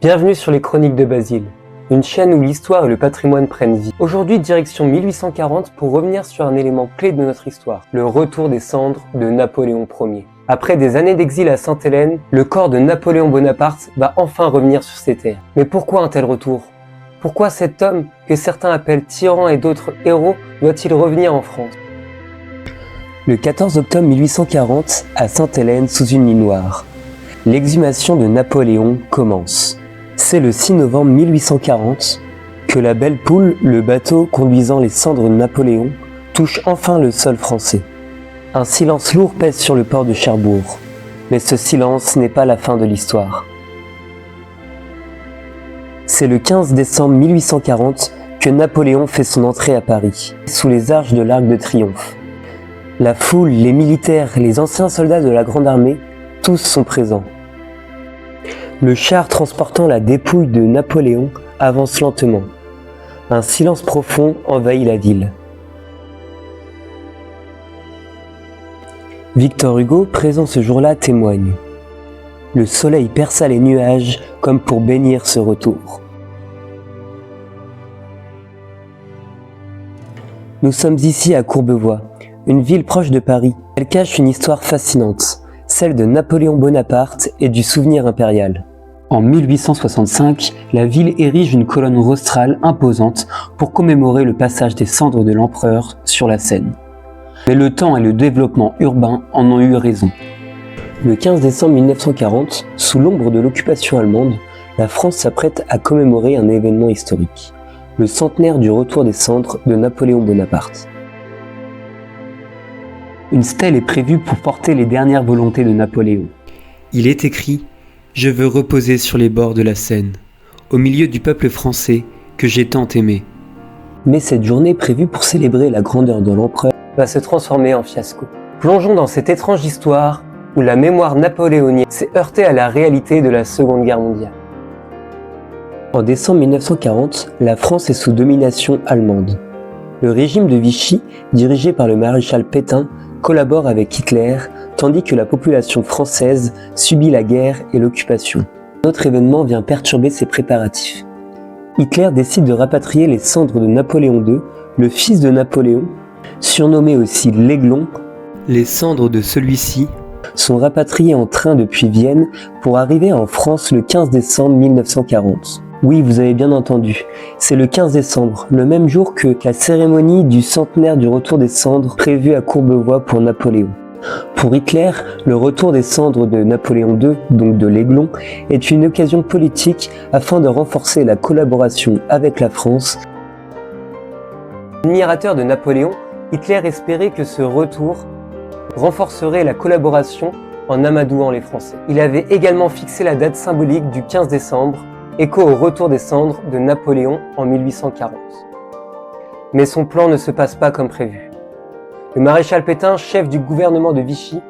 Bienvenue sur les Chroniques de Basile, une chaîne où l'histoire et le patrimoine prennent vie. Aujourd'hui, direction 1840 pour revenir sur un élément clé de notre histoire, le retour des cendres de Napoléon Ier. Après des années d'exil à Sainte-Hélène, le corps de Napoléon Bonaparte va enfin revenir sur ces terres. Mais pourquoi un tel retour ? Pourquoi cet homme, que certains appellent tyran et d'autres héros, doit-il revenir en France ? Le 14 octobre 1840, à Sainte-Hélène, sous une nuit noire, l'exhumation de Napoléon commence. C'est le 6 novembre 1840 que la Belle Poule, le bateau conduisant les cendres de Napoléon, touche enfin le sol français. Un silence lourd pèse sur le port de Cherbourg, mais ce silence n'est pas la fin de l'histoire. C'est le 15 décembre 1840 que Napoléon fait son entrée à Paris, sous les arches de l'Arc de Triomphe. La foule, les militaires, les anciens soldats de la Grande Armée, tous sont présents. Le char transportant la dépouille de Napoléon avance lentement. Un silence profond envahit la ville. Victor Hugo, présent ce jour-là, témoigne. Le soleil perça les nuages comme pour bénir ce retour. Nous sommes ici à Courbevoie, une ville proche de Paris. Elle cache une histoire fascinante, celle de Napoléon Bonaparte et du souvenir impérial. En 1865, la ville érige une colonne rostrale imposante pour commémorer le passage des cendres de l'empereur sur la Seine. Mais le temps et le développement urbain en ont eu raison. Le 15 décembre 1940, sous l'ombre de l'occupation allemande, la France s'apprête à commémorer un événement historique, le centenaire du retour des cendres de Napoléon Bonaparte. Une stèle est prévue pour porter les dernières volontés de Napoléon. Il est écrit « Je veux reposer sur les bords de la Seine, au milieu du peuple français que j'ai tant aimé. » Mais cette journée prévue pour célébrer la grandeur de l'empereur va se transformer en fiasco. Plongeons dans cette étrange histoire où la mémoire napoléonienne s'est heurtée à la réalité de la Seconde Guerre mondiale. En décembre 1940, la France est sous domination allemande. Le régime de Vichy, dirigé par le maréchal Pétain, collabore avec Hitler, tandis que la population française subit la guerre et l'occupation. Un autre événement vient perturber ces préparatifs. Hitler décide de rapatrier les cendres de Napoléon II, le fils de Napoléon, surnommé aussi l'Aiglon. Les cendres de celui-ci sont rapatriées en train depuis Vienne pour arriver en France le 15 décembre 1940. Oui, vous avez bien entendu, c'est le 15 décembre, le même jour que la cérémonie du centenaire du retour des cendres prévue à Courbevoie pour Napoléon. Pour Hitler, le retour des cendres de Napoléon II, donc de l'Aiglon, est une occasion politique afin de renforcer la collaboration avec la France. Admirateur de Napoléon, Hitler espérait que ce retour renforcerait la collaboration en amadouant les Français. Il avait également fixé la date symbolique du 15 décembre, écho au retour des cendres de Napoléon en 1840. Mais son plan ne se passe pas comme prévu. Le maréchal Pétain, chef du gouvernement de Vichy,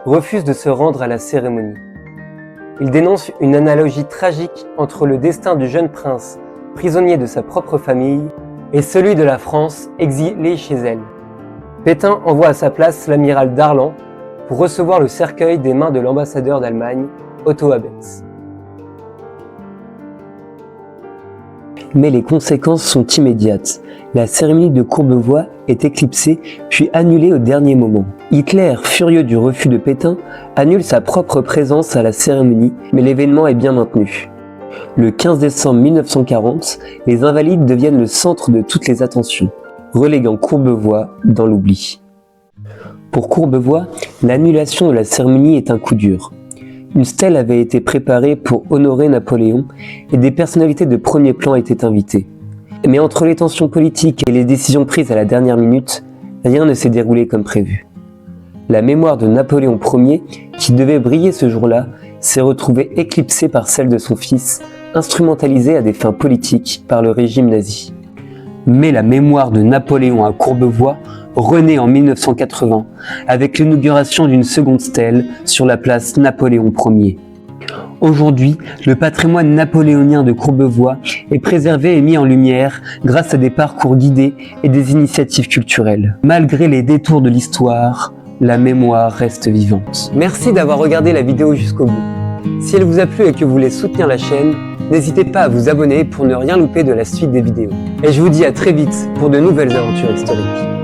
refuse de se rendre à la cérémonie. Il dénonce une analogie tragique entre le destin du jeune prince, prisonnier de sa propre famille, et celui de la France, exilée chez elle. Pétain envoie à sa place l'amiral Darlan pour recevoir le cercueil des mains de l'ambassadeur d'Allemagne, Otto Abetz. Mais les conséquences sont immédiates. La cérémonie de Courbevoie est éclipsée puis annulée au dernier moment. Hitler, furieux du refus de Pétain, annule sa propre présence à la cérémonie, mais l'événement est bien maintenu. Le 15 décembre 1940, les Invalides deviennent le centre de toutes les attentions, reléguant Courbevoie dans l'oubli. Pour Courbevoie, l'annulation de la cérémonie est un coup dur. Une stèle avait été préparée pour honorer Napoléon et des personnalités de premier plan étaient invitées. Mais entre les tensions politiques et les décisions prises à la dernière minute, rien ne s'est déroulé comme prévu. La mémoire de Napoléon Ier, qui devait briller ce jour-là, s'est retrouvée éclipsée par celle de son fils, instrumentalisée à des fins politiques par le régime nazi. Mais la mémoire de Napoléon à Courbevoie renaît en 1980 avec l'inauguration d'une seconde stèle sur la place Napoléon Ier. Aujourd'hui, le patrimoine napoléonien de Courbevoie est préservé et mis en lumière grâce à des parcours guidés et des initiatives culturelles. Malgré les détours de l'histoire, la mémoire reste vivante. Merci d'avoir regardé la vidéo jusqu'au bout. Si elle vous a plu et que vous voulez soutenir la chaîne, N'hésitez pas à vous abonner pour ne rien louper de la suite des vidéos. Et je vous dis à très vite pour de nouvelles aventures historiques.